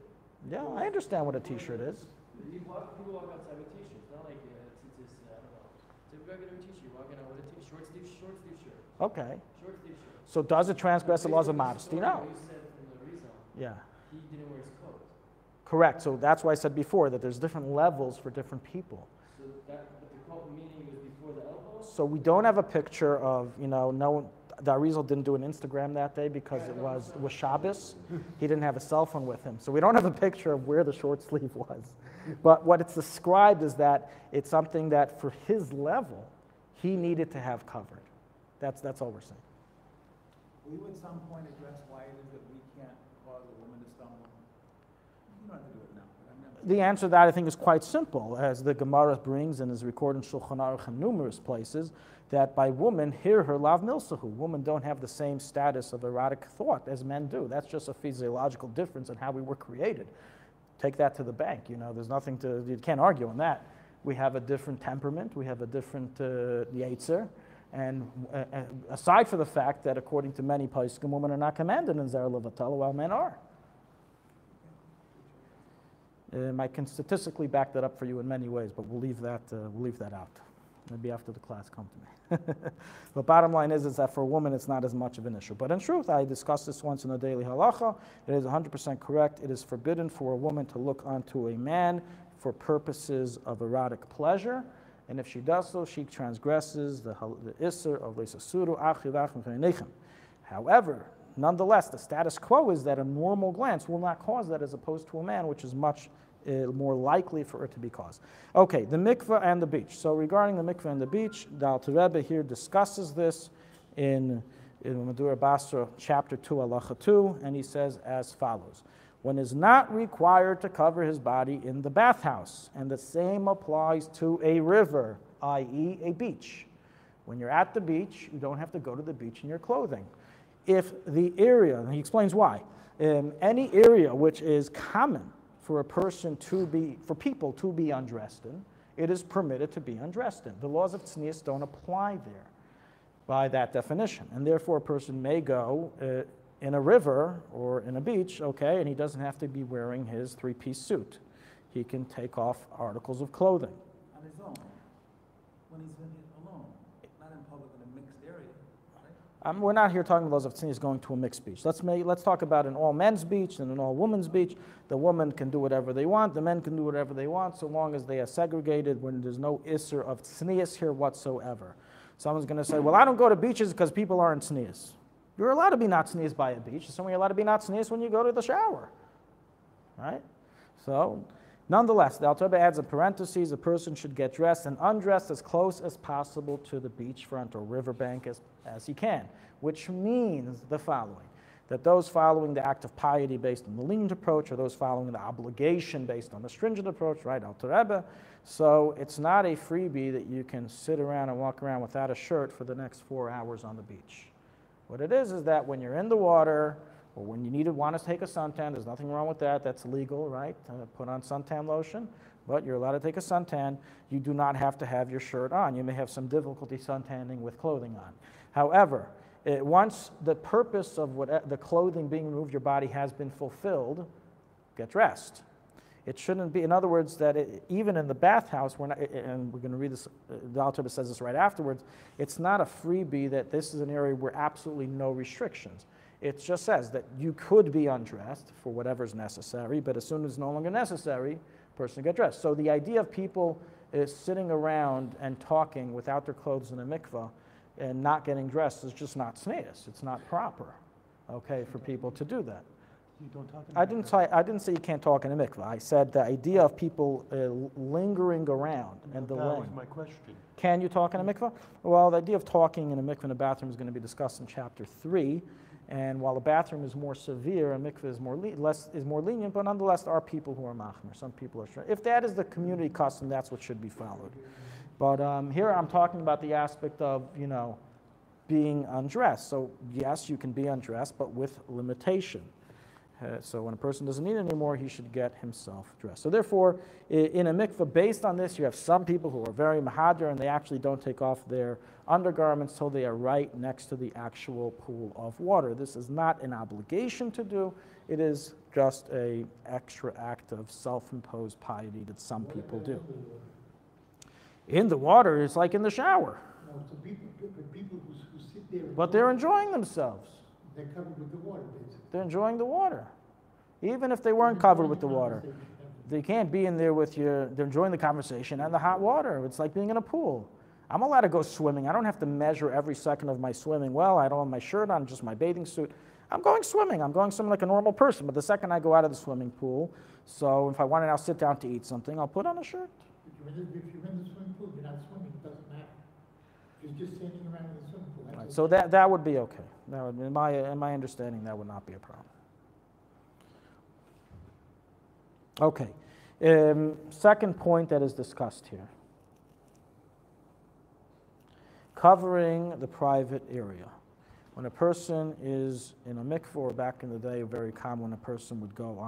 Yeah, I understand what a t-shirt is. People walk outside with t-shirts. Not like it's regular t-shirt. You're walking out with a short sleeve shirt. Okay. Short sleeve shirt. So does it transgress the laws of modesty? You No. said from the Rizal, Yeah. he didn't wear his coat. Correct. So that's why I said before that there's different levels for different people. So that, but the coat meaning was before the elbows? So we don't have a picture of, the Arizal didn't do an Instagram that day because it was Shabbos. He didn't have a cell phone with him. So we don't have a picture of where the short sleeve was. But what it's described is that it's something that for his level, he needed to have covered. That's all we're saying. Will you at some point address why it is that we can't cause a woman to stumble? You don't have to do it now. The answer to that, I think, is quite simple. As the Gemara brings and is recorded in Shulchan Aruch in numerous places, that by woman, hear her lav milsahu. Women don't have the same status of erotic thought as men do. That's just a physiological difference in how we were created. Take that to the bank. There's nothing you can't argue on that. We have a different temperament. We have a different yetzer. And aside from the fact that according to many poskim, women are not commanded in Zer Levatala, while men are. I can statistically back that up for you in many ways, but we'll leave that out. Maybe after the class, come to me. But bottom line is that for a woman, it's not as much of an issue. But in truth, I discussed this once in the daily halacha. It is 100% correct. It is forbidden for a woman to look onto a man for purposes of erotic pleasure. And if she does so, she transgresses the Isser of Leisasuru Achilach Mechanechem. However, nonetheless, the status quo is that a normal glance will not cause that as opposed to a man, which is much more likely for it to be caused. Okay, the mikveh and the beach. So regarding the mikveh and the beach, the Alte Rebbe here discusses this in Madura Basra, chapter 2, halacha 2, and he says as follows. One is not required to cover his body in the bathhouse, and the same applies to a river, i.e. a beach. When you're at the beach, you don't have to go to the beach in your clothing. If the area, and he explains why, any area which is common for people to be undressed in, it is permitted to be undressed in. The laws of tznius don't apply there by that definition, and therefore a person may go in a river or in a beach, okay, and he doesn't have to be wearing his three-piece suit. He can take off articles of clothing. On his own, when he's alone, not in public in a mixed area, right? We're not here talking about those of tznius going to a mixed beach. Let's talk about an all men's beach and an all women's beach. The women can do whatever they want. The men can do whatever they want, so long as they are segregated, when there's no isser of tznius here whatsoever. Someone's going to say, well, I don't go to beaches because people aren't tznius. You're allowed to be not tznius by a beach. So you're allowed to be not tznius when you go to the shower, right? So, nonetheless, the Alte Rebbe adds in parentheses, a person should get dressed and undressed as close as possible to the beachfront or riverbank as he can, which means the following, that those following the act of piety based on the lenient approach or those following the obligation based on the stringent approach, right, Alte Rebbe, so it's not a freebie that you can sit around and walk around without a shirt for the next 4 hours on the beach. What it is that when you're in the water, or when you want to take a suntan, there's nothing wrong with that, that's legal, right? Put on suntan lotion, but you're allowed to take a suntan. You do not have to have your shirt on. You may have some difficulty suntanning with clothing on. However, once the purpose of the clothing being removed your body has been fulfilled, get dressed. It shouldn't be, in other words, that even in the bathhouse, and we're going to read this, the Alte Rebbe says this right afterwards, it's not a freebie that this is an area where absolutely no restrictions. It just says that you could be undressed for whatever's necessary, but as soon as it's no longer necessary, a person get dressed. So the idea of people sitting around and talking without their clothes in a mikveh and not getting dressed is just not tznius. It's not proper, okay, for people to do that. You don't talk in I didn't say you can't talk in a mikveh. I said the idea of people lingering around and delaying. That was my question. Can you talk in a mikveh? Well, the idea of talking in a mikveh in a bathroom is going to be discussed in chapter 3. And while the bathroom is more severe, a mikveh is more lenient, but nonetheless there are people who are machmer. Some people are. If that is the community custom, that's what should be followed. But here I'm talking about the aspect of, being undressed. So yes, you can be undressed, but with limitation. So when a person doesn't need it anymore, he should get himself dressed. So therefore, in a mikveh, based on this, you have some people who are very mahadr and they actually don't take off their undergarments till they are right next to the actual pool of water. This is not an obligation to do. It is just an extra act of self-imposed piety that some people do. In the water, it's like in the shower. No, so people who sit there. But they're enjoying themselves. They're covered with the water, basically. They're enjoying the water. Even if they weren't covered with the water. They can't be in there with they're enjoying the conversation and the hot water. It's like being in a pool. I'm allowed to go swimming. I don't have to measure every second of my swimming. Well, I don't have my shirt on, just my bathing suit. I'm going swimming. I'm going swimming like a normal person. But the second I go out of the swimming pool, so if I want to now sit down to eat something, I'll put on a shirt. If you're in the swimming pool, you're not swimming, it doesn't matter. You're just standing around in the swimming pool. Right, so that would be okay. That would, in my understanding, that would not be a problem. Okay. Second point that is discussed here. Covering the private area. When a person is in a mikveh, or back in the day, very common when a person would go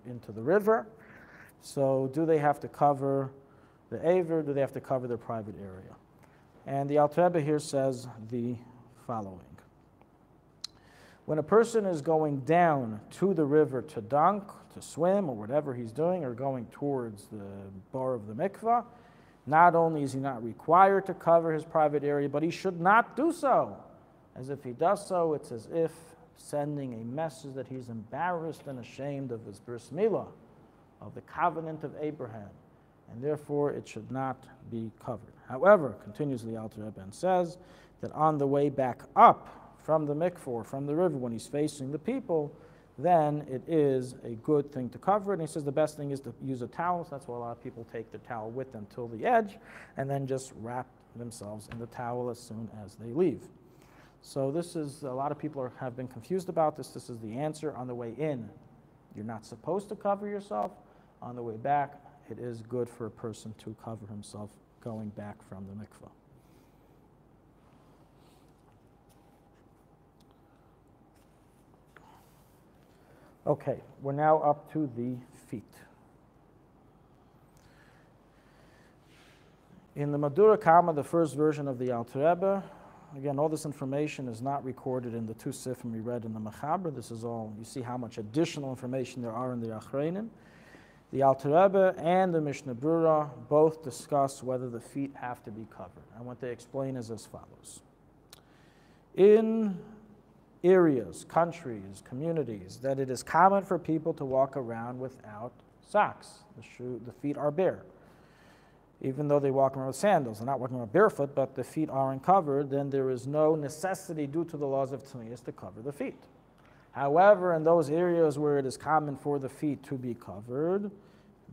into the river. So do they have to cover the aver? Do they have to cover their private area? And the Alte Rebbe here says the following. When a person is going down to the river to dunk, to swim, or whatever he's doing, or going towards the bar of the mikveh, not only is he not required to cover his private area, but he should not do so. As if he does so, it's as if sending a message that he's embarrassed and ashamed of his bris milah, of the covenant of Abraham, and therefore it should not be covered. However, continues the Alte Rebbe and says that on the way back up from the mikveh, or from the river, when he's facing the people, then it is a good thing to cover it. And he says the best thing is to use a towel. So that's why a lot of people take the towel with them till the edge, and then just wrap themselves in the towel as soon as they leave. So this is, a lot of people have been confused about this. This is the answer. On the way in, you're not supposed to cover yourself. On the way back, it is good for a person to cover himself going back from the mikveh. Okay, we're now up to the feet. In the Madura Kama, the first version of the Alte Rebbe, again, all this information is not recorded in the two sifrim we read in the Mechaber. This is all, you see how much additional information there are in the Achreinim. The Alte Rebbe and the Mishnah Brura both discuss whether the feet have to be covered. And what they explain is as follows. In areas, countries, communities, that it is common for people to walk around without socks. The feet are bare. Even though they walk around with sandals, they're not walking around barefoot, but the feet aren't covered, then there is no necessity due to the laws of Tznius to cover the feet. However, in those areas where it is common for the feet to be covered,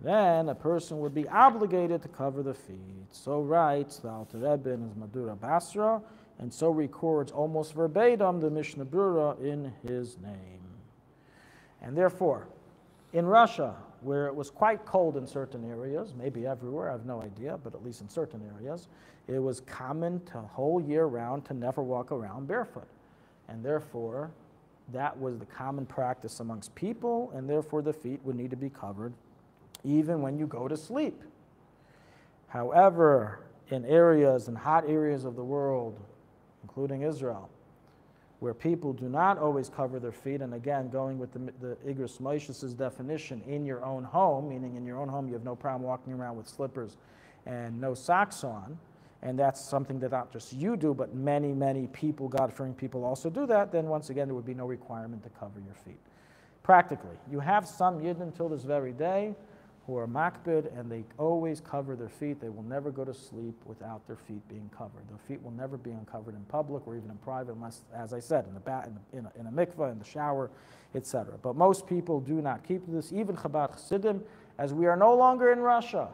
then a person would be obligated to cover the feet. So writes the Alte Rebbe in his Madura Basra, and so records almost verbatim the Mishnah Brura in his name. And therefore, in Russia, where it was quite cold in certain areas, maybe everywhere, I have no idea, but at least in certain areas, it was common to whole year round to never walk around barefoot. And therefore, that was the common practice amongst people, and therefore the feet would need to be covered even when you go to sleep. However, in hot areas of the world, including Israel, where people do not always cover their feet, and again, going with the Igros Moshe's definition, in your own home, meaning in your own home you have no problem walking around with slippers and no socks on, and that's something that not just you do, but many, many people, God-fearing people also do that, then once again there would be no requirement to cover your feet. Practically, you have some Yidden until this very day who are makbid, and they always cover their feet. They will never go to sleep without their feet being covered. Their feet will never be uncovered in public or even in private, unless, as I said, in a mikveh, in the shower, etc. But most people do not keep this. Even Chabad Chassidim, as we are no longer in Russia,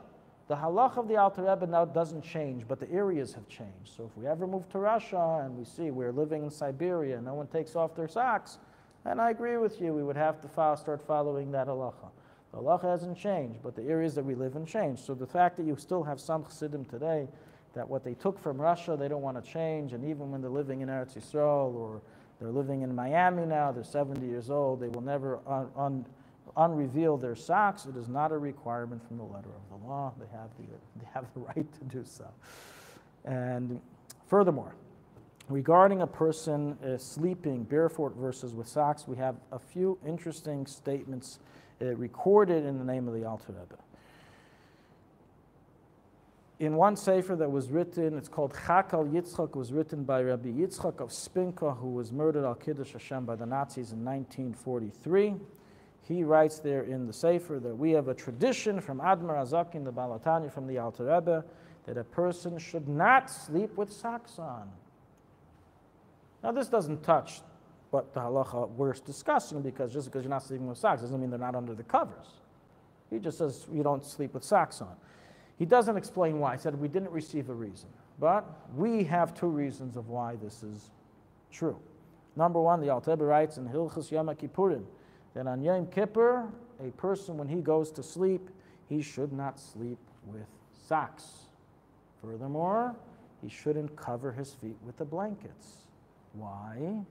the halach of the Alte Rebbe now doesn't change, but the areas have changed. So if we ever move to Russia and we see we're living in Siberia and no one takes off their socks, then I agree with you, we would have to start following that halacha. The halacha hasn't changed, but the areas that we live in changed. So the fact that you still have some Chassidim today, that what they took from Russia, they don't want to change, and even when they're living in Eretz Yisrael, or they're living in Miami now, they're 70 years old, they will never unreveal their socks. It is not a requirement from the letter of the law. They have the right to do so. And furthermore, regarding a person sleeping barefoot versus with socks, we have a few interesting statements recorded in the name of the Alte Rebbe. in one sefer that was written, it's called Chakal Yitzchak, was written by Rabbi Yitzchak of Spinka, who was murdered al Kiddush Hashem by the Nazis in 1943. He writes there in the sefer that we have a tradition from Admar Azakin, the Balatani, from the Alte Rebbe, that a person should not sleep with socks on. Now this doesn't touch what the halacha we're discussing, because just because you're not sleeping with socks doesn't mean they're not under the covers. He just says you don't sleep with socks on. He doesn't explain why. He said we didn't receive a reason. But we have two reasons of why this is true. Number one, the Alte Rebbe writes in Hilchos Yom Kippurim that on Yom Kippur, a person, when he goes to sleep, he should not sleep with socks. Furthermore, he shouldn't cover his feet with the blankets. Why?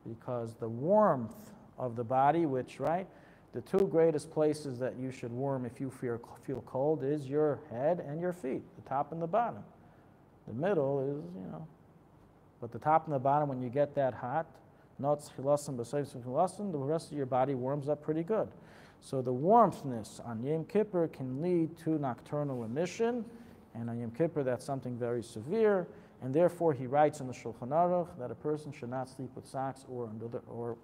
Because the warmth of the body, which, right, the two greatest places that you should warm if you feel cold is your head and your feet, the top and the bottom. The middle is, but the top and the bottom, when you get that hot, the rest of your body warms up pretty good. So the warmthness on Yom Kippur can lead to nocturnal emission, and on Yom Kippur that's something very severe. And therefore, he writes in the Shulchan Aruch that a person should not sleep with socks or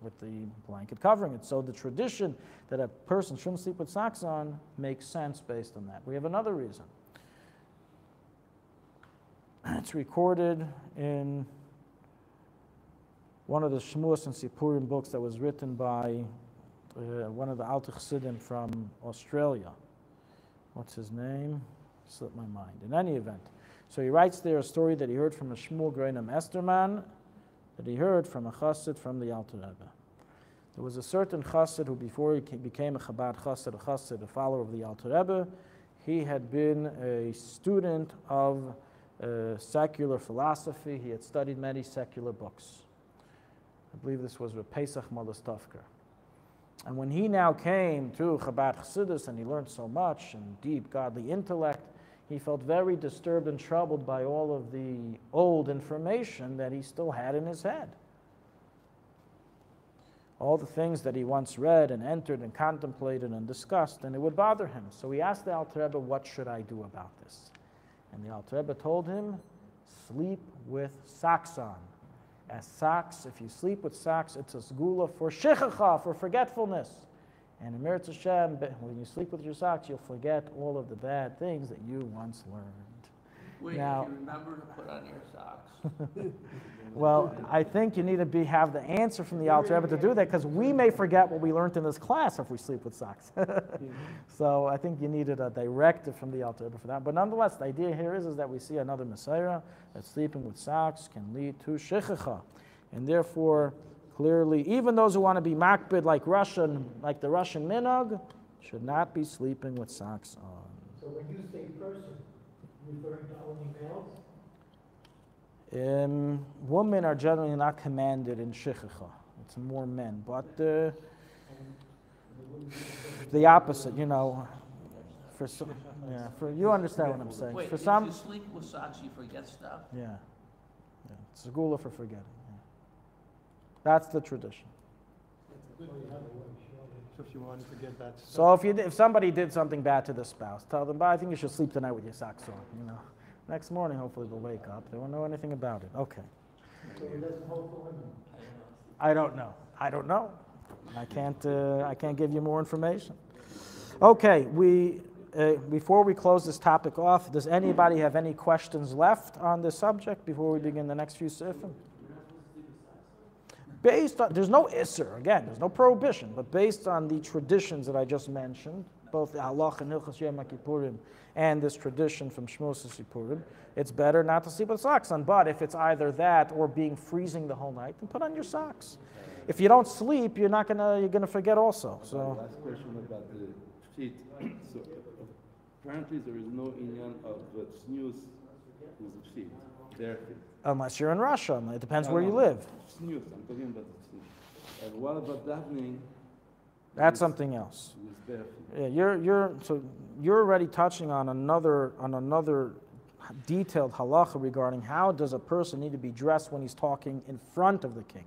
with the blanket covering it. So the tradition that a person shouldn't sleep with socks on makes sense based on that. We have another reason. It's recorded in one of the Shmuas and Sipurim books that was written by one of the Alte Chassidim from Australia. What's his name? Slipped my mind. In any event. So he writes there a story that he heard from a Shmuel Greinem Esterman, that he heard from a chassid from the Alte Rebbe. There was a certain chassid who, before he became a Chabad chassid, a follower of the Alte Rebbe, he had been a student of secular philosophy. He had studied many secular books. I believe this was with Pesach Molostovka. And when he now came to Chabad Chassidus and he learned so much and deep godly intellect, he felt very disturbed and troubled by all of the old information that he still had in his head. All the things that he once read and entered and contemplated and discussed, and it would bother him. So he asked the Alte Rebbe, what should I do about this? And the Alte Rebbe told him, sleep with socks on. As socks, if you sleep with socks, it's a sgula for shechacha, for forgetfulness. And in Meretz Hashem, when you sleep with your socks, you'll forget all of the bad things that you once learned. Wait, now, if you remember to put on your socks. Well, I think you need to have the answer from the Alte Rebbe to do that, because we may forget what we learned in this class if we sleep with socks. So I think you needed a directive from the Alte Rebbe for that. But nonetheless, the idea here is that we see another Messiah, that sleeping with socks can lead to shechicha. And therefore, clearly, even those who want to be makbid like the Russian minhag, should not be sleeping with socks on. So when you say person, referring to only males? Women are generally not commanded in shechicha. It's more men. But the opposite, for you understand what I'm saying. Wait, for if some, you sleep with socks, you forget stuff? yeah. It's a gula for forgetting. Yeah. That's the tradition. So if you wanted to get that stuff, So if somebody did something bad to the spouse, tell them, I think you should sleep tonight with your socks on. Next morning, hopefully they'll wake up. They won't know anything about it. Okay. So it doesn't hold for women? I don't know. I can't give you more information. Okay. Before we close this topic off, does anybody have any questions left on this subject before we begin the next few sifim? There's no isser, again, there's no prohibition, but based on the traditions that I just mentioned, both the halach and Hilchos Yom Kippurim and this tradition from Shmos Sipurim, it's better not to sleep with socks on. But if it's either that or being freezing the whole night, then put on your socks. If you don't sleep, you're gonna forget also. So. Last question about the feet. So apparently there is no inyan of snooze with the feet, bare feet. Unless you're in Russia, it depends where you live. Snooze, I'm talking about the snooze. And what about davening? That's something else. With bare feet? Yeah, you're already touching on another detailed halacha regarding how does a person need to be dressed when he's talking in front of the king.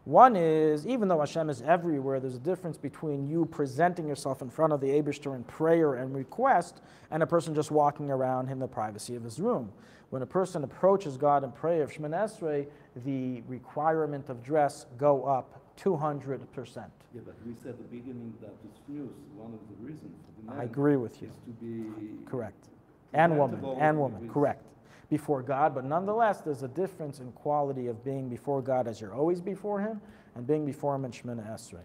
One is, even though Hashem is everywhere, there's a difference between you presenting yourself in front of the Eibishter in prayer and request, and a person just walking around in the privacy of his room. When a person approaches God in prayer of Shemoneh Esrei, the requirement of dress go up 200%. Yeah, but we said at the beginning that it's news. One of the reasons for the man I agree with you. is to be Correct. And presentable woman, with- correct. Before God, but nonetheless, there's a difference in quality of being before God as you're always before Him, and being before Him in Shemoneh Esrei.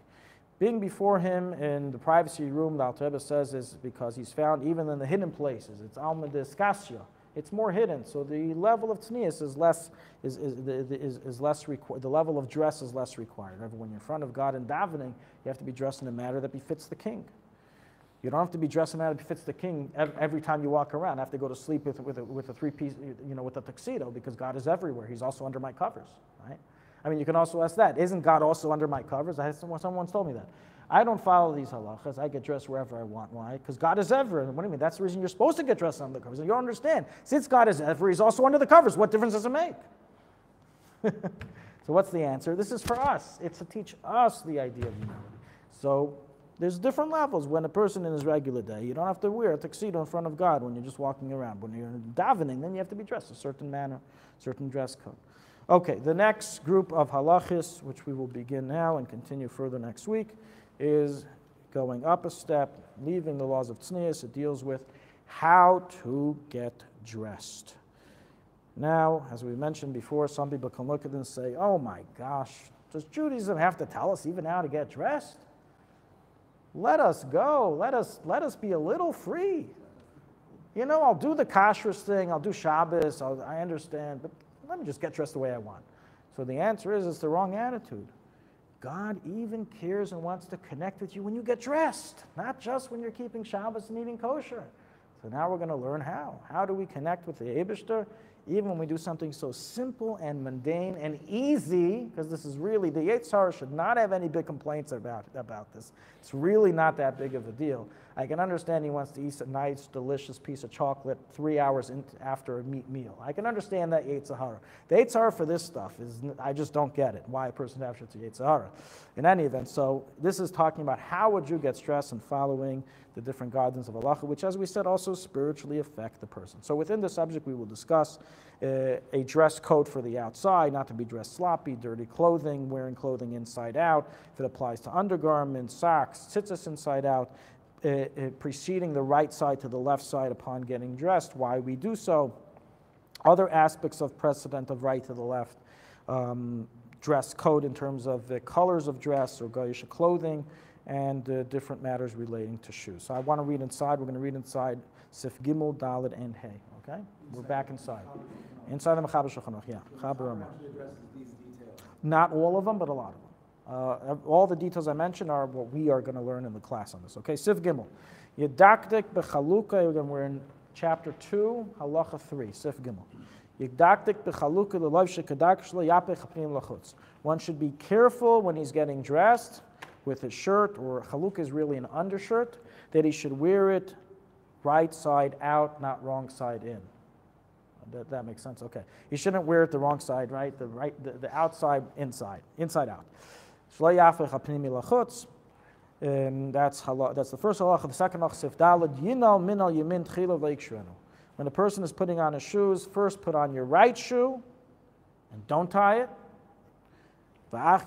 Being before Him in the privacy room, the Alte Rebbe says, is because He's found even in the hidden places. It's alma deskasya. It's more hidden, so the level of tznius is less. The level of dress is less required. However, when you're in front of God and davening, you have to be dressed in a manner that befits the king. You don't have to be dressed in a manner that befits the king every time you walk around. I have to go to sleep with a three-piece, with a tuxedo, because God is everywhere. He's also under my covers, right? I mean, you can also ask that. Isn't God also under my covers? Someone once told me that. I don't follow these halachas. I get dressed wherever I want. Why? Because God is everywhere. What do you mean? That's the reason you're supposed to get dressed under the covers. And you don't understand. Since God is everywhere, He's also under the covers. What difference does it make? So what's the answer? This is for us. It's to teach us the idea of humility. So there's different levels. When a person in his regular day, you don't have to wear a tuxedo in front of God when you're just walking around. When you're davening, then you have to be dressed a certain manner, certain dress code. Okay, the next group of halachis, which we will begin now and continue further next week, is going up a step, leaving the laws of tznius. It deals with how to get dressed. Now, as we mentioned before, some people can look at it and say, oh my gosh, does Judaism have to tell us even how to get dressed? Let us go. Let us be a little free. I'll do the kashrus thing. I'll do Shabbos. I understand. But let me just get dressed the way I want. So the answer is, it's the wrong attitude. God even cares and wants to connect with you when you get dressed, not just when you're keeping Shabbos and eating kosher. So now we're going to learn how. How do we connect with the Eibishter? Even when we do something so simple and mundane and easy, because this is really, the Yetzer Hara should not have any big complaints about this. It's really not that big of a deal. I can understand he wants to eat a nice, delicious piece of chocolate 3 hours after a meal. I can understand that Yetzer Hara. The Yetzer Hara for this stuff is, I just don't get it, why a person has to Yetzer Hara. In any event, so this is talking about how a Jew gets dressed and following the different guidance of halacha, which, as we said, also spiritually affect the person. So within the subject, we will discuss a dress code for the outside, not to be dressed sloppy, dirty clothing, wearing clothing inside out, if it applies to undergarments, socks, tzitzis inside out, preceding the right side to the left side upon getting dressed, why we do so, other aspects of precedent of right to the left, dress code in terms of the colors of dress or goyish clothing, and different matters relating to shoes. So I want to read inside. We're going to read inside Sif Gimel, Dalet, and Hey. Okay? We're back inside. Inside the Mechaber Shulchan Aruch, yeah. Chaber Amar. Not all of them, but a lot of them. All the details I mentioned are what we are going to learn in the class on this. Okay? Sif Gimel. Yedaktik bechaluka. Again, we're in chapter 2, halacha 3. Sif Gimel. Yedaktik bechaluka l'lav shekadak shlo yapech hapnim lachutz. One should be careful when he's getting dressed with his shirt, or chaluk is really an undershirt, that he should wear it right side out, not wrong side in. That makes sense? Okay. He shouldn't wear it the wrong side, right? The outside, inside out. Shlo yafech hapnimi lachutz. That's the first halacha. The second halacha, sif daled, yinal minal yamin tchila v'ikshurenu. When a person is putting on his shoes, first put on your right shoe, and don't tie it. And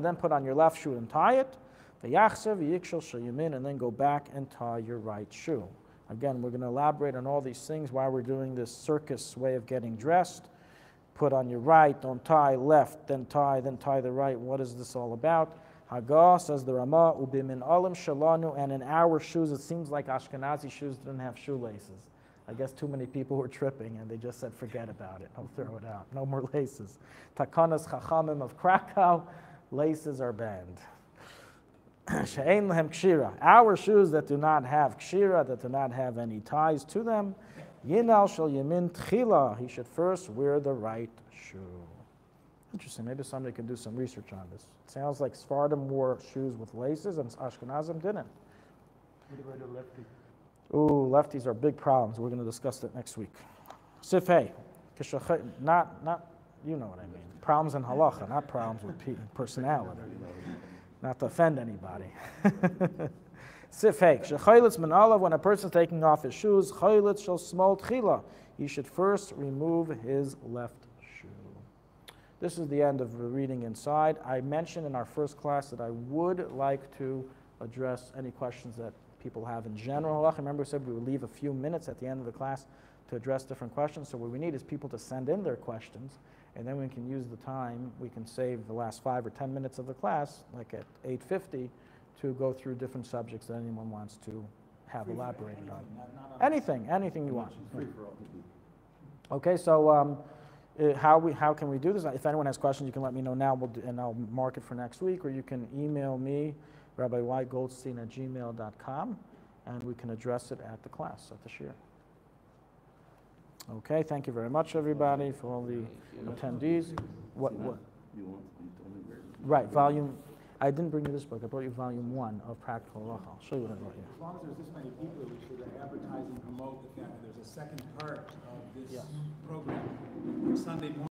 then put on your left shoe and tie it. And then go back and tie your right shoe. Again, we're going to elaborate on all these things while we're doing this circus way of getting dressed. Put on your right, don't tie, left, then tie the right. What is this all about? Haggah, says the Ramah, ubimin alim shalanu, and in our shoes, it seems like Ashkenazi shoes didn't have shoelaces. I guess too many people were tripping and they just said, forget about it. I'll throw it out. No more laces. Takanas Chachamim of Krakow, laces are banned. She'ein lehem kshira. Our shoes that do not have kshira, that do not have any ties to them, yinal shel yamin tchila. He should first wear the right shoe. Interesting. Maybe somebody can do some research on this. It sounds like Sephardim wore shoes with laces and Ashkenazim didn't. What about a lefty? Ooh, lefties are big problems. We're going to discuss that next week. Sif Hey. You know what I mean. Problems in halacha, not problems with personality. Not to offend anybody. Sif Hey, Shechayletz min olav, when a person is taking off his shoes, Chayletz shall smol tchila. He should first remove his left shoe. This is the end of the reading inside. I mentioned in our first class that I would like to address any questions that people have in general. Remember we said we would leave a few minutes at the end of the class to address different questions. So what we need is people to send in their questions, and then we can use the time, we can save the last 5 or 10 minutes of the class, like at 8:50, to go through different subjects that anyone wants to have elaborated on. Anything you want. Okay, so how can we do this? If anyone has questions, you can let me know now, and I'll mark it for next week, or you can email me, rabbiy.goldstein@gmail.com, and we can address it at the class, at the shir. Okay, thank you very much, everybody, for all the attendees. What? Right, volume. I didn't bring you this book. I brought you volume 1 of Practical Halacha. I'll show you what I brought you. As long as there's this many people, we should advertise and promote the fact that there's a second part of this program, Sunday morning.